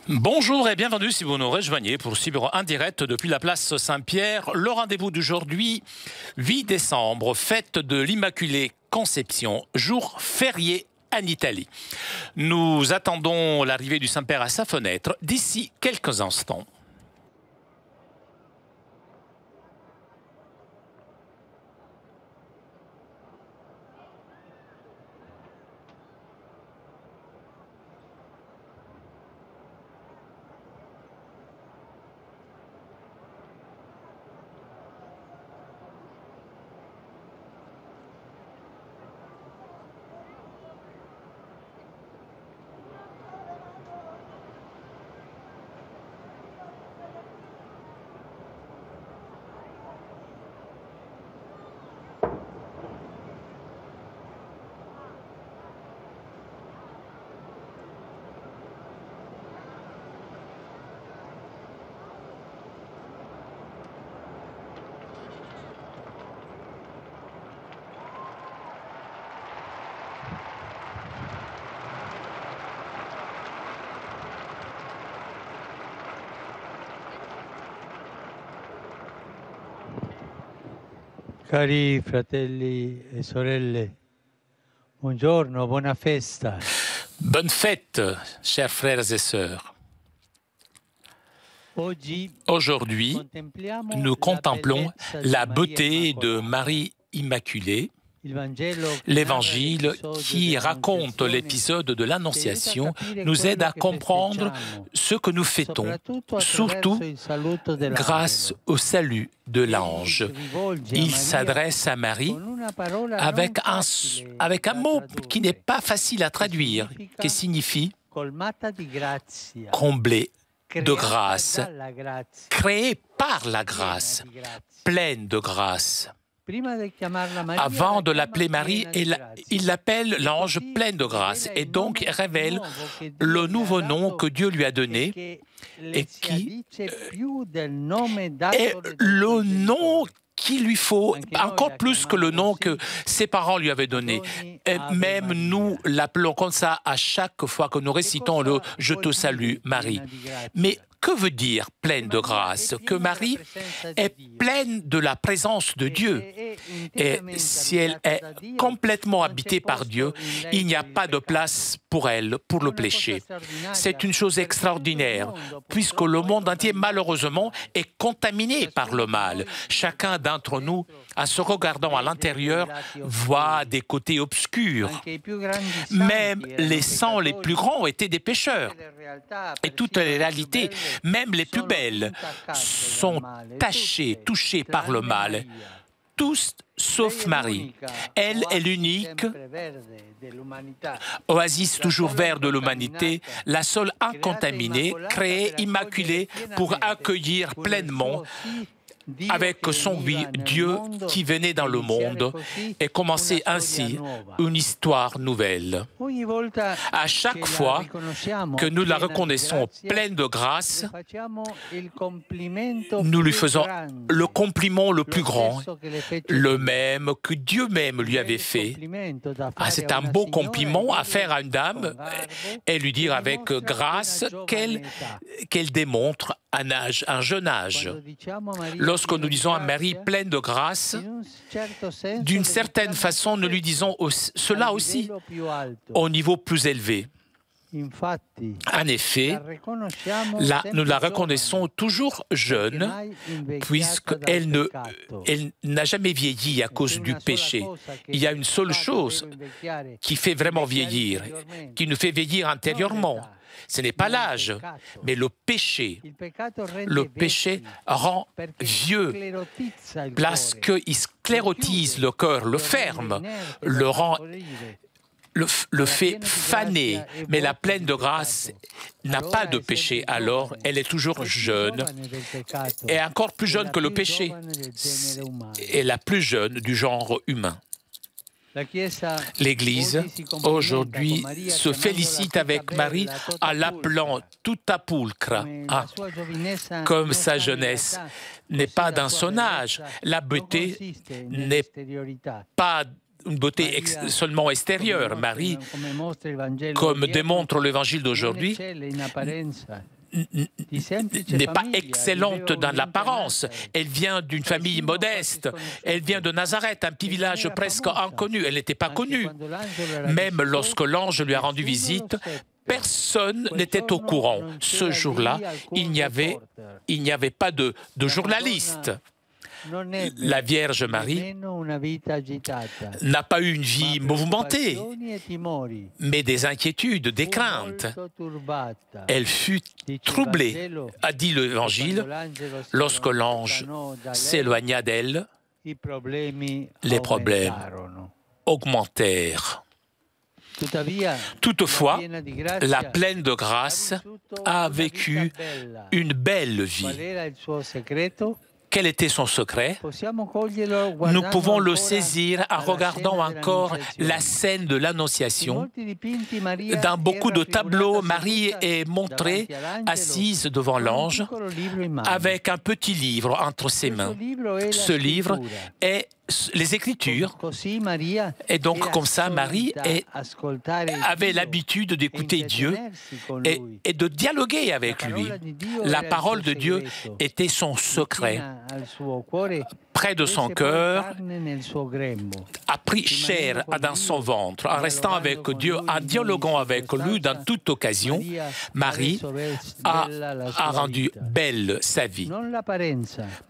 Bonjour et bienvenue si vous nous rejoignez pour suivre en direct depuis la place Saint-Pierre. Le rendez-vous d'aujourd'hui, 8 décembre, fête de l'Immaculée Conception, jour férié en Italie. Nous attendons l'arrivée du Saint-Père à sa fenêtre d'ici quelques instants. Cari fratelli e sorelle, buongiorno, buona festa. Bonne fête, chers frères et sœurs. Aujourd'hui, nous contemplons la beauté de Marie Immaculée. L'Évangile qui raconte l'épisode de l'Annonciation nous aide à comprendre ce que nous fêtons, surtout grâce au salut de l'ange. Il s'adresse à Marie avec un mot qui n'est pas facile à traduire, qui signifie « comblée de grâce », créée par la grâce, pleine de grâce. Avant de l'appeler Marie, il l'appelle l'ange plein de grâce et donc révèle le nouveau nom que Dieu lui a donné et qui est le nom qu'il lui faut, encore plus que le nom que ses parents lui avaient donné. Et même nous l'appelons comme ça à chaque fois que nous récitons le « Je te salue, Marie ». Mais que veut dire pleine de grâce? Que Marie est pleine de la présence de Dieu. Et si elle est complètement habitée par Dieu, il n'y a pas de place pour elle, pour le péché. C'est une chose extraordinaire, puisque le monde entier, malheureusement, est contaminé par le mal. Chacun d'entre nous, en se regardant à l'intérieur, voit des côtés obscurs. Même les saints les plus grands étaient des pécheurs. Et toutes les réalités, même les plus belles, sont tachées, touchées par le mal. Tous sauf Marie. Elle est l'unique oasis toujours vert de l'humanité, la seule incontaminée, créée, immaculée pour accueillir pleinement avec son oui, Dieu qui venait dans le monde et commencer ainsi une histoire nouvelle. À chaque fois que nous la reconnaissons pleine de grâce, nous lui faisons le compliment le plus grand, le même que Dieu même lui avait fait. Ah, c'est un beau compliment à faire à une dame et lui dire avec grâce qu'elle démontre un jeune âge. Lorsque nous disons à Marie pleine de grâce, d'une certaine façon, nous lui disons cela aussi au niveau plus élevé. En effet, nous la reconnaissons toujours jeune, puisqu'elle n'a jamais vieilli à cause du péché. Il y a une seule chose qui fait vraiment vieillir, qui nous fait vieillir intérieurement. Ce n'est pas l'âge, mais le péché. Le péché rend vieux, parce qu'il sclérotise le cœur, le ferme, le rend... Le fait faner, mais la pleine de grâce n'a pas de péché, alors elle est toujours jeune, et encore plus jeune que le péché, et la plus jeune du genre humain. L'Église, aujourd'hui, se félicite avec Marie en l'appelant tutta pulcra, comme sa jeunesse n'est pas dans son âge. La beauté n'est pas une beauté seulement extérieure. Marie, comme démontre l'évangile d'aujourd'hui, n'est pas excellente dans l'apparence. Elle vient d'une famille modeste. Elle vient de Nazareth, un petit village presque inconnu. Elle n'était pas connue. Même lorsque l'ange lui a rendu visite, personne n'était au courant. Ce jour-là, il n'y avait pas de journaliste. La Vierge Marie n'a pas eu une vie mouvementée, mais des inquiétudes, des craintes. Elle fut troublée, a dit l'Évangile, lorsque l'ange s'éloigna d'elle, les problèmes augmentèrent. Toutefois, la pleine de grâce a vécu une belle vie. Quel était son secret? Nous pouvons le saisir en regardant encore la scène de l'Annonciation. Dans beaucoup de tableaux, Marie est montrée assise devant l'ange avec un petit livre entre ses mains. Ce livre est les Écritures. Et donc, comme ça, Marie avait l'habitude d'écouter Dieu et de dialoguer avec lui. La parole de Dieu était son secret. Près de son cœur, a pris chair dans son ventre. En restant avec Dieu, en dialoguant avec lui dans toute occasion, Marie a rendu belle sa vie.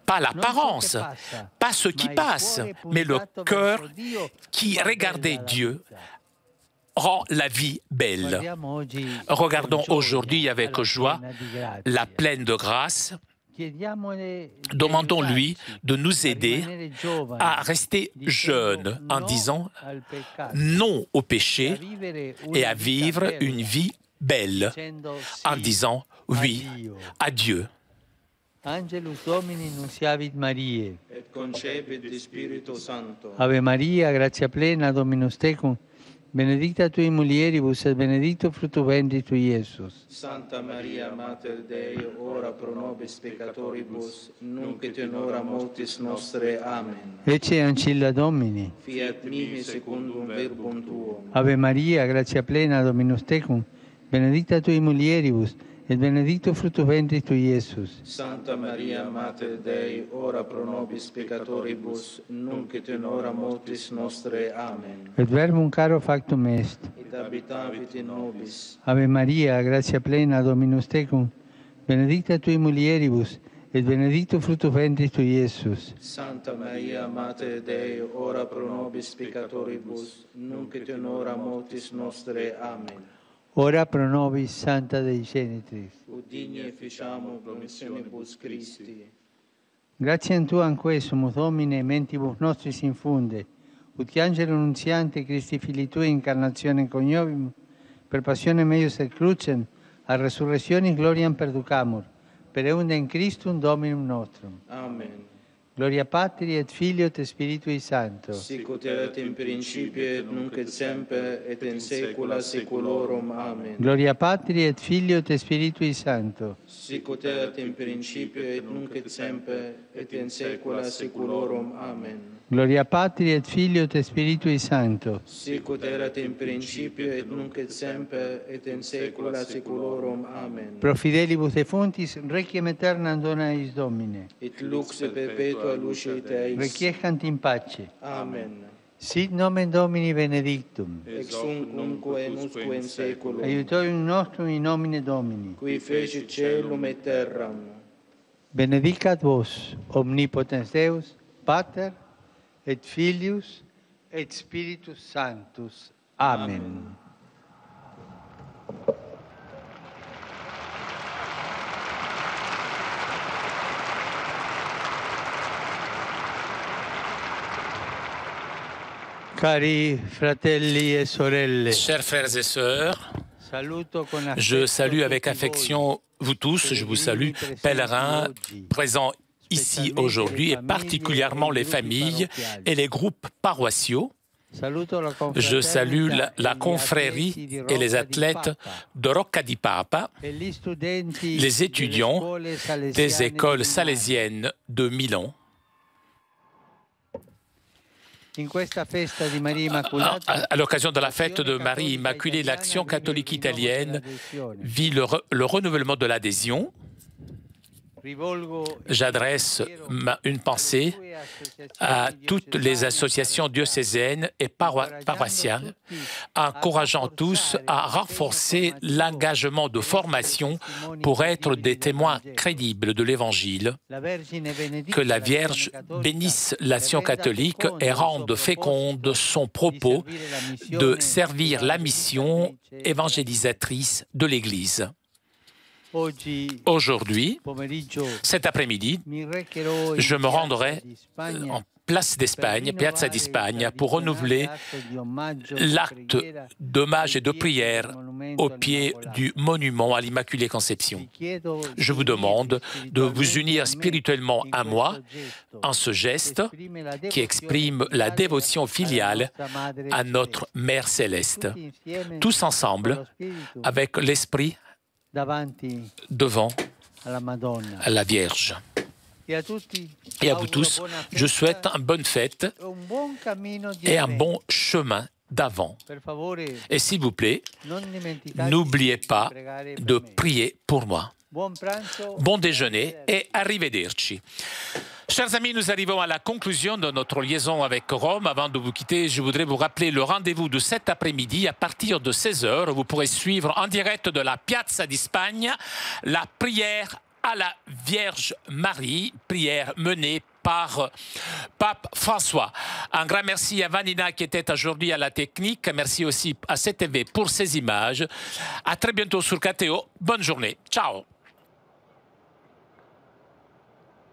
Pas l'apparence, pas ce qui passe, mais le cœur qui regardait Dieu rend la vie belle. Regardons aujourd'hui avec joie la pleine de grâce. Demandons-lui de nous aider à rester jeunes en disant non au péché et à vivre une vie belle en disant oui à Dieu. Angelus Domini nunciavit Mariae. Et concepit Spiritu Sancto. Ave Maria, gratia plena, Dominus tecum, benedicta tui mulieribus et benedictus fructus ventris tui, Iesus. Santa Maria, Mater Dei, ora pro nobis peccatoribus, nunc et in hora mortis nostre. Amen. Ecce ancilla Domini. Fiat mihi secundum verbum tuum. Ave Maria, gratia plena, Dominus tecum, benedicta tui mulieribus, et benedictus fructus ventris tui, Iesus. Santa Maria, Mater Dei, ora pro nobis peccatoribus, nunc et in hora mortis nostre. Amen. Et verbum caro factum est. Et habitavit in nobis. Ave Maria, gratia plena, Dominus tecum, benedicta tui mulieribus, et benedictus fructus ventris tui, Iesus. Santa Maria, Mater Dei, ora pro nobis peccatoribus, nunc et in hora mortis nostre. Amen. Ora pro nobis, Santa Dei Genitris. Ut digne ficiamo promissionibus Christi. Gratiam Tuam quesumus, Domine, mentibus nostris infunde, ut che angelo nunziante Christi Filii Tui incarnationem coniovimus, per passionem eius et crucem, a resurrectionis gloriam perducamur, per eundem Christum Dominum nostrum. Amen. Gloria Patri et Filio et Spiritui Sancto. Sic ut erat in principio et nunc et semper et in saecula saeculorum. Amen. Gloria Patri et Filio et Spiritui Sancto. Sic ut erat in principio et nunc et semper et in saecula saeculorum. Amen. Gloria Patri et Filio et Spiritui Sancto. Sic ut erat in principio et nunc et semper et in saecula saeculorum. Amen. Pro fidelibus defunctis, requiem aeternam dona eis Domine. Et lux perpetua lucet eis. Requiescant in pace. Amen. Sit nomen Domini benedictum. Ex nunc nunquam et usque in saeculum. Aiutorium nostrum in nomine Domini. Qui fecit caelum et terram. Benedicat vos, omnipotens Deus, Pater, et Filius, et Spiritus Sanctus. Amen. Cari fratelli e sorelle, Chers frères et sœurs, je salue avec affection vous tous, je vous salue, pèlerins présents ici aujourd'hui, et particulièrement les familles et les groupes paroissiaux. Je salue la confrérie et les athlètes de Rocca di Papa, les étudiants des écoles salésiennes de Milan. À l'occasion de la fête de Marie Immaculée, l'Action catholique italienne vit le renouvellement de l'adhésion. J'adresse une pensée à toutes les associations diocésaines et paroissiales, encourageant tous à renforcer l'engagement de formation pour être des témoins crédibles de l'Évangile. Que la Vierge bénisse l'Action catholique et rende féconde son propos de servir la mission évangélisatrice de l'Église. Aujourd'hui, cet après-midi, je me rendrai en Place d'Espagne, Piazza d'Espagne, pour renouveler l'acte d'hommage et de prière au pied du monument à l'Immaculée Conception. Je vous demande de vous unir spirituellement à moi en ce geste qui exprime la dévotion filiale à notre Mère Céleste. Tous ensemble, avec l'Esprit devant la Vierge. Et à vous tous, je souhaite une bonne fête et un bon chemin d'avant. Et s'il vous plaît, n'oubliez pas de prier pour moi. Bon déjeuner et arrivederci. Chers amis, nous arrivons à la conclusion de notre liaison avec Rome. Avant de vous quitter, je voudrais vous rappeler le rendez-vous de cet après-midi à partir de 16h. Vous pourrez suivre en direct de la Piazza d'Espagne la prière à la Vierge Marie, prière menée par Pape François. Un grand merci à Vanina qui était aujourd'hui à la technique. Merci aussi à CTV pour ces images. À très bientôt sur KTO. Bonne journée. Ciao.